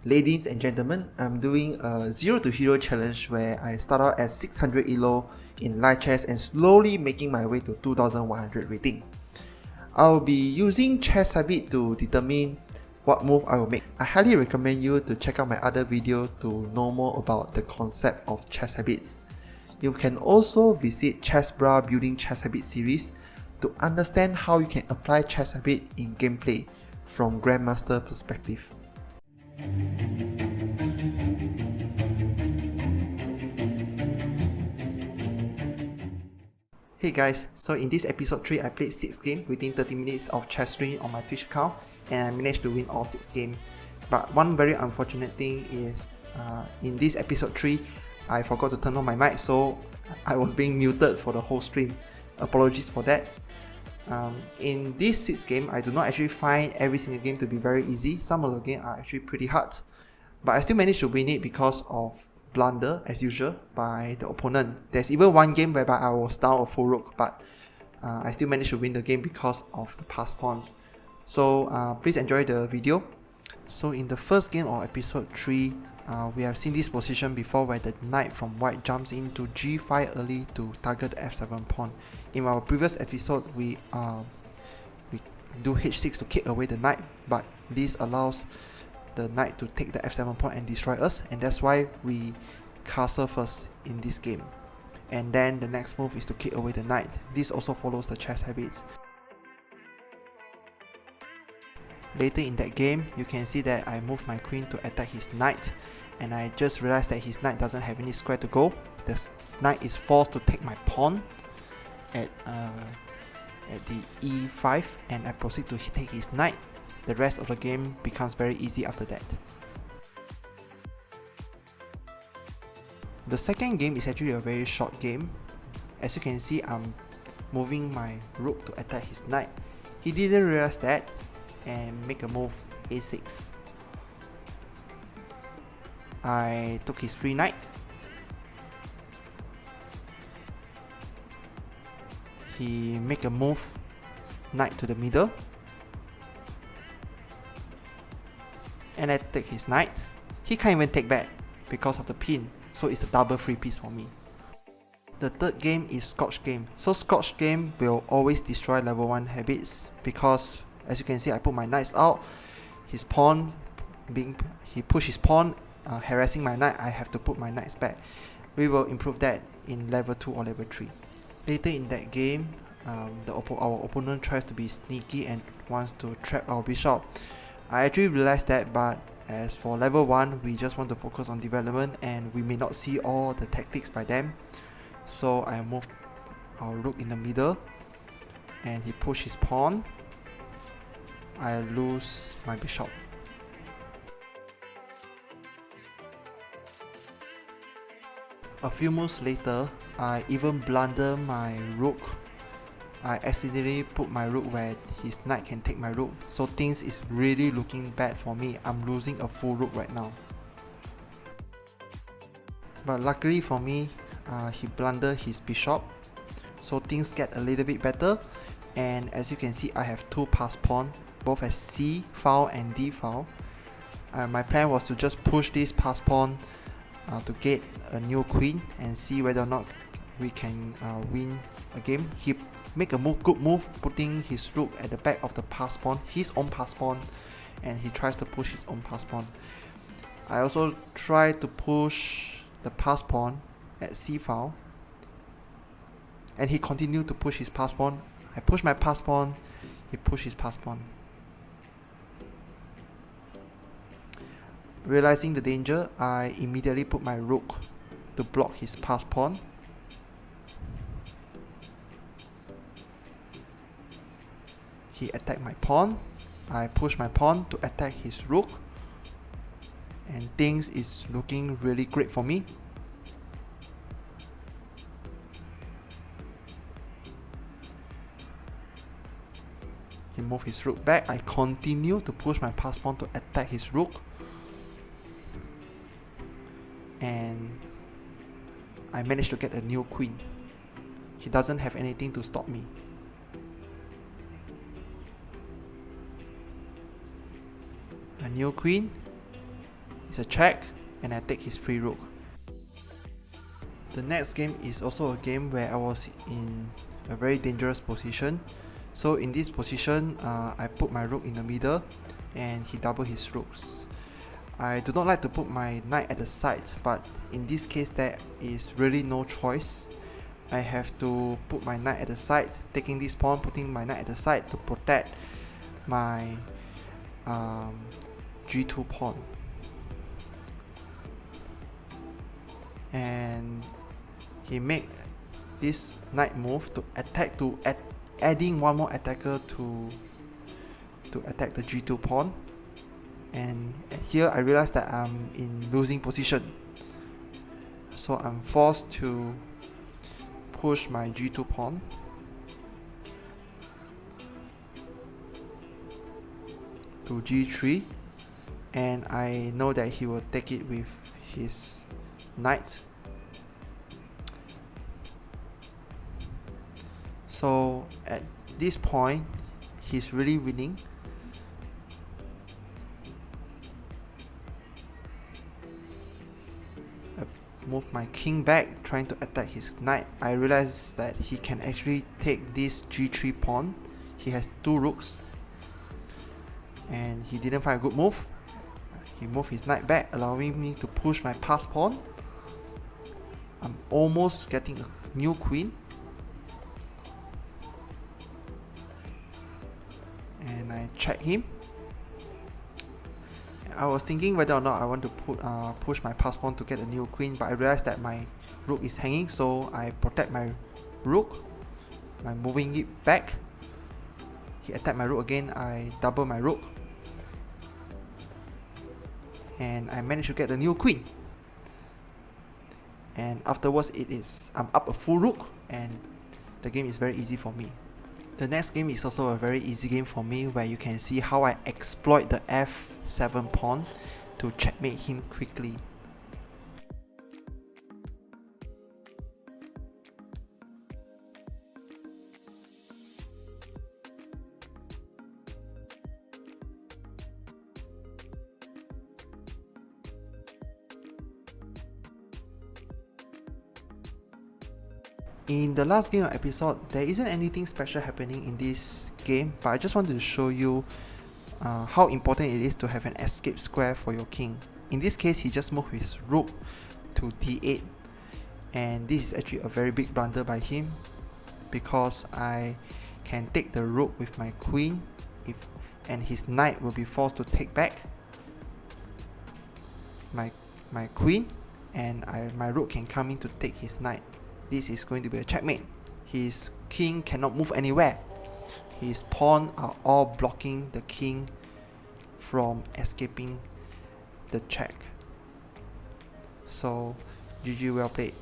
Ladies and gentlemen, I'm doing a 0 to hero challenge where I start out at 600 elo in Lichess and slowly making my way to 2100 rating. I'll be using ChessBrah to determine what move I will make. I highly recommend you to check out my other videos to know more about the concept of chess habits. You can also visit ChessBrah Building Chess Habit series to understand how you can apply chess habit in gameplay from Grandmaster perspective. Hey guys, so in this episode 3 I played 6 games within 30 minutes of chess stream on my Twitch account and I managed to win all 6 games. But one very unfortunate thing is in this episode 3 I forgot to turn on my mic, so I was being muted for the whole stream. Apologies for that. In this 6 game, I do not actually find every single game to be very easy. Some of the games are actually pretty hard, but I still managed to win it because of blunder as usual by the opponent. There's even one game whereby I was down a full rook, but I still managed to win the game because of the passed pawns. So please enjoy the video. So in the first game of episode 3, we have seen this position before where the knight from white jumps into g5 early to target the f7 pawn. In our previous episode, we do h6 to kick away the knight, but this allows the knight to take the f7 pawn and destroy us, and that's why we castle first in this game. And then the next move is to kick away the knight. This also follows the chess habits. Later in that game, you can see that I moved my queen to attack his knight, and I just realized that his knight doesn't have any square to go. The knight is forced to take my pawn at the e5, and I proceed to take his knight. The rest of the game becomes very easy after that. The second game is actually a very short game. As you can see, I'm moving my rook to attack his knight. He didn't realize that and make a move a6. I took his free knight. He make a move knight to the middle, and I take his knight. He can't even take back because of the pin, so it's a double free piece for me. The third game is Scotch game. So Scotch game will always destroy level 1 habits because as you can see, I put my knights out. His pawn he pushed his pawn, harassing my knight. I have to put my knights back. We will improve that in level 2 or level 3. Later in that game, our opponent tries to be sneaky and wants to trap our bishop. I actually realized that, but as for level 1, we just want to focus on development and we may not see all the tactics by them. So I moved our rook in the middle and he pushed his pawn. I lose my bishop. A few moves later, I even blunder my rook. I accidentally put my rook where his knight can take my rook, so things is really looking bad for me. I'm losing a full rook right now. But luckily for me, he blundered his bishop, so things get a little bit better. And as you can see, I have 2 passed pawns, both as c file and d file. My plan was to just push this passed pawn to get a new queen and see whether or not we can win a game. He make a good move, putting his rook at the back of the passed pawn, his own passed pawn, and he tries to push his own passed pawn. I also try to push the passed pawn at c file, and he continued to push his passed pawn. I push my passed pawn, he pushed his passed pawn. Realizing the danger, I immediately put my rook to block his passed pawn. He attacked my pawn. I push my pawn to attack his rook, and things is looking really great for me. He moved his rook back. I continue to push my passed pawn to attack his rook, and I managed to get a new queen. He doesn't have anything to stop me. A new queen, it's a check, and I take his free rook. The next game is also a game where I was in a very dangerous position. So in this position, I put my rook in the middle and he doubled his rooks. I do not like to put my knight at the side, but in this case there is really no choice. I have to put my knight at the side, taking this pawn, putting my knight at the side to protect my g2 pawn. And he made this knight move to attack, adding one more attacker to attack the g2 pawn. And here I realized that I'm in losing position, so I'm forced to push my g2 pawn. To g3, and I know that he will take it with his knight. So at this point, he's really winning. I move my king back, trying to attack his knight. I realized that he can actually take this g3 pawn. He has 2 rooks, and he didn't find a good move. He moved his knight back, allowing me to push my passed pawn. I'm almost getting a new queen. And I check him. I was thinking whether or not I want to push my passed pawn to get a new queen, but I realized that my rook is hanging, so I protect my rook by moving it back. He attacked my rook again, I double my rook. And I managed to get a new queen. And afterwards I'm up a full rook, and the game is very easy for me. The next game is also a very easy game for me, where you can see how I exploit the f7 pawn to checkmate him quickly. In the last game or episode, there isn't anything special happening in this game, but I just wanted to show you how important it is to have an escape square for your king. In this case, he just moved his rook to d8, and this is actually a very big blunder by him, because I can take the rook with my queen, and his knight will be forced to take back my queen, and my rook can come in to take his knight. This is going to be a checkmate. His king cannot move anywhere. His pawns are all blocking the king from escaping the check. So GG, well played.